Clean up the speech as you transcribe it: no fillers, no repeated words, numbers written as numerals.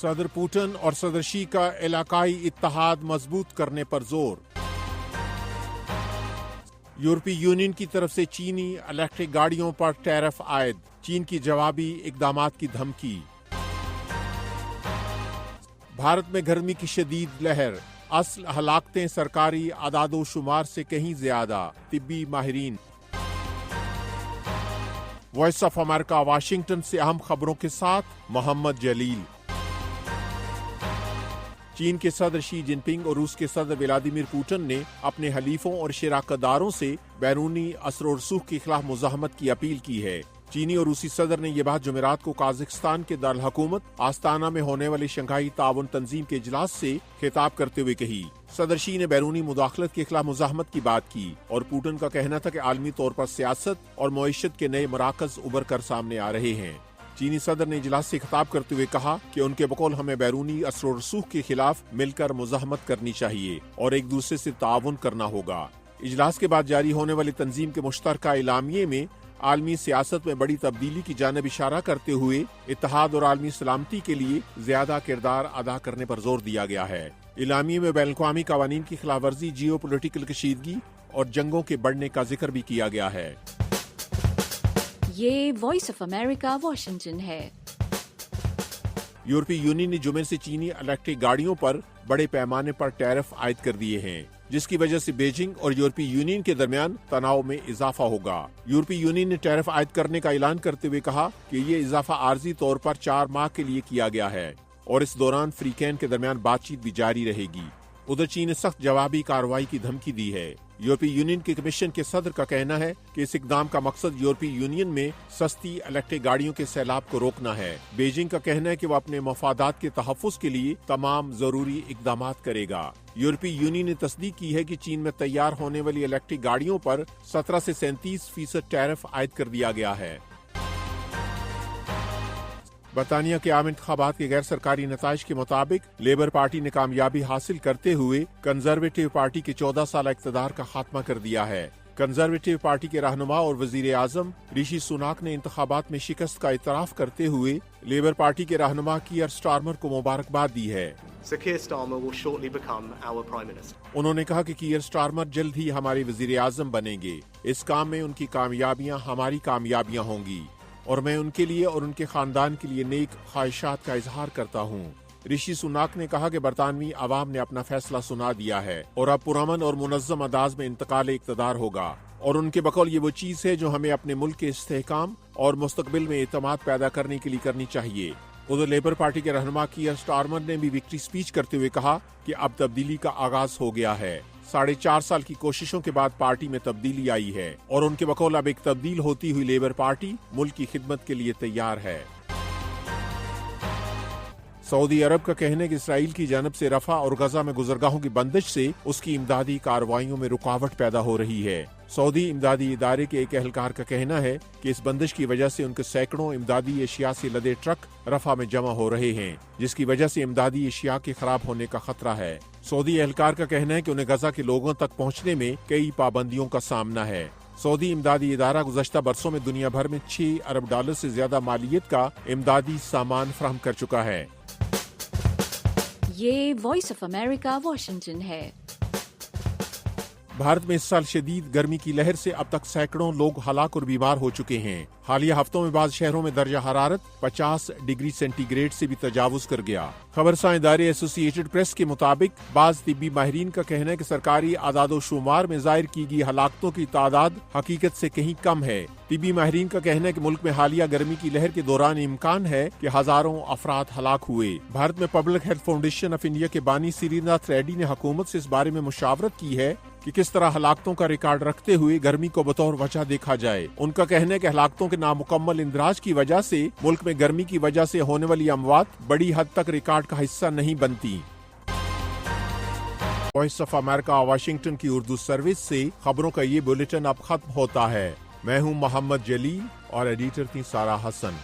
صدر پوٹن اور صدر شی کا علاقائی اتحاد مضبوط کرنے پر زور۔ یورپی یونین کی طرف سے چینی الیکٹرک گاڑیوں پر ٹیرف عائد، چین کی جوابی اقدامات کی دھمکی۔ بھارت میں گرمی کی شدید لہر، اصل ہلاکتیں سرکاری اعداد و شمار سے کہیں زیادہ، طبی ماہرین۔ وائس آف امریکہ واشنگٹن سے اہم خبروں کے ساتھ محمد جلیل۔ چین کے صدر شی جن پنگ اور روس کے صدر ولادیمیر پوٹن نے اپنے حلیفوں اور شراکت داروں سے بیرونی اثر و رسوخ کے خلاف مزاحمت کی اپیل کی ہے۔ چینی اور روسی صدر نے یہ بات جمعرات کو قازقستان کے دارالحکومت آستانہ میں ہونے والے شنگھائی تعاون تنظیم کے اجلاس سے خطاب کرتے ہوئے کہی۔ صدر شی نے بیرونی مداخلت کے خلاف مزاحمت کی بات کی اور پوٹن کا کہنا تھا کہ عالمی طور پر سیاست اور معیشت کے نئے مراکز ابھر کر سامنے آ رہے ہیں۔ چینی صدر نے اجلاس سے خطاب کرتے ہوئے کہا کہ ان کے بقول ہمیں بیرونی اثر و رسوخ کے خلاف مل کر مزاحمت کرنی چاہیے اور ایک دوسرے سے تعاون کرنا ہوگا۔ اجلاس کے بعد جاری ہونے والی تنظیم کے مشترکہ اعلامیے میں عالمی سیاست میں بڑی تبدیلی کی جانب اشارہ کرتے ہوئے اتحاد اور عالمی سلامتی کے لیے زیادہ کردار ادا کرنے پر زور دیا گیا ہے۔ اعلامیے میں بین الاقوامی قوانین کی خلاف ورزی، جیو پولیٹیکل کشیدگی اور جنگوں کے بڑھنے کا ذکر بھی کیا گیا ہے۔ یہ وائس آف امریکہ واشنگٹن ہے۔ یورپی یونین نے جمعے سے چینی الیکٹرک گاڑیوں پر بڑے پیمانے پر ٹیرف عائد کر دیے ہیں، جس کی وجہ سے بیجنگ اور یورپی یونین کے درمیان تناؤ میں اضافہ ہوگا۔ یورپی یونین نے ٹیرف عائد کرنے کا اعلان کرتے ہوئے کہا کہ یہ اضافہ عارضی طور پر 4 ماہ کے لیے کیا گیا ہے اور اس دوران فریقین کے درمیان بات چیت بھی جاری رہے گی۔ ادھر چین نے سخت جوابی کارروائی کی دھمکی دی ہے۔ یورپی یونین کے کمیشن کے صدر کا کہنا ہے کہ اس اقدام کا مقصد یورپی یونین میں سستی الیکٹرک گاڑیوں کے سیلاب کو روکنا ہے۔ بیجنگ کا کہنا ہے کہ وہ اپنے مفادات کے تحفظ کے لیے تمام ضروری اقدامات کرے گا۔ یورپی یونین نے تصدیق کی ہے کہ چین میں تیار ہونے والی الیکٹرک گاڑیوں پر 17 سے 37% ٹیرف عائد کر دیا گیا ہے۔ برطانیہ کے عام انتخابات کے غیر سرکاری نتائج کے مطابق لیبر پارٹی نے کامیابی حاصل کرتے ہوئے کنزرویٹو پارٹی کے 14 سالہ اقتدار کا خاتمہ کر دیا ہے۔ کنزرویٹو پارٹی کے رہنما اور وزیر اعظم رشی سوناک نے انتخابات میں شکست کا اعتراف کرتے ہوئے لیبر پارٹی کے رہنما کیئر سٹارمر کو مبارکباد دی ہے۔ انہوں نے کہا کہ کیئر سٹارمر جلد ہی ہمارے وزیر اعظم بنیں گے۔ اس کام میں ان کی کامیابیاں ہماری کامیابیاں ہوں گی اور میں ان کے لیے اور ان کے خاندان کے لیے نیک خواہشات کا اظہار کرتا ہوں۔ رشی سوناک نے کہا کہ برطانوی عوام نے اپنا فیصلہ سنا دیا ہے اور اب پرامن اور منظم انداز میں انتقال اقتدار ہوگا، اور ان کے بقول یہ وہ چیز ہے جو ہمیں اپنے ملک کے استحکام اور مستقبل میں اعتماد پیدا کرنے کے لیے کرنی چاہیے۔ ادھر لیبر پارٹی کے رہنما کیئر سٹارمر نے بھی وکٹری سپیچ کرتے ہوئے کہا کہ اب تبدیلی کا آغاز ہو گیا ہے۔ 4.5 سال کی کوششوں کے بعد پارٹی میں تبدیلی آئی ہے اور ان کے بقول اب ایک تبدیل ہوتی ہوئی لیبر پارٹی ملک کی خدمت کے لیے تیار ہے۔ سعودی عرب کا کہنا ہے کہ اسرائیل کی جانب سے رفح اور غزہ میں گزرگاہوں کی بندش سے اس کی امدادی کارروائیوں میں رکاوٹ پیدا ہو رہی ہے۔ سعودی امدادی ادارے کے ایک اہلکار کا کہنا ہے کہ اس بندش کی وجہ سے ان کے سینکڑوں امدادی اشیاء سے لدے ٹرک رفح میں جمع ہو رہے ہیں، جس کی وجہ سے امدادی اشیاء کے خراب ہونے کا خطرہ ہے۔ سعودی اہلکار کا کہنا ہے کہ انہیں غزہ کے لوگوں تک پہنچنے میں کئی پابندیوں کا سامنا ہے۔ سعودی امدادی ادارہ گزشتہ برسوں میں دنیا بھر میں $6 ارب سے زیادہ مالیت کا امدادی سامان فراہم کر چکا ہے۔ یہ وائس آف امریکہ واشنگٹن ہے۔ بھارت میں اس سال شدید گرمی کی لہر سے اب تک سینکڑوں لوگ ہلاک اور بیمار ہو چکے ہیں۔ حالیہ ہفتوں میں بعض شہروں میں درجہ حرارت 50 ڈگری سینٹی گریڈ سے بھی تجاوز کر گیا۔ خبرساں ادارے ایسوسی ایٹڈ پریس کے مطابق بعض طبی ماہرین کا کہنا ہے کہ سرکاری اعداد و شمار میں ظاہر کی گئی ہلاکتوں کی تعداد حقیقت سے کہیں کم ہے۔ طبی ماہرین کا کہنا ہے کہ ملک میں حالیہ گرمی کی لہر کے دوران امکان ہے کہ ہزاروں افراد ہلاک ہوئے۔ بھارت میں public health foundation of India کے بانی سری ناتھ ریڈی نے حکومت سے اس بارے میں مشاورت کی ہے کہ کس طرح ہلاکتوں کا ریکارڈ رکھتے ہوئے گرمی کو بطور وجہ دیکھا جائے۔ ان کا کہنا ہے کہ ہلاکتوں کے نامکمل اندراج کی وجہ سے ملک میں گرمی کی وجہ سے ہونے والی اموات بڑی حد تک ریکارڈ کا حصہ نہیں بنتی۔ وائس آف امریکہ واشنگٹن کی اردو سروس سے خبروں کا یہ بلیٹن اب ختم ہوتا ہے۔ میں ہوں محمد جلیل اور ایڈیٹر تھی سارہ حسن۔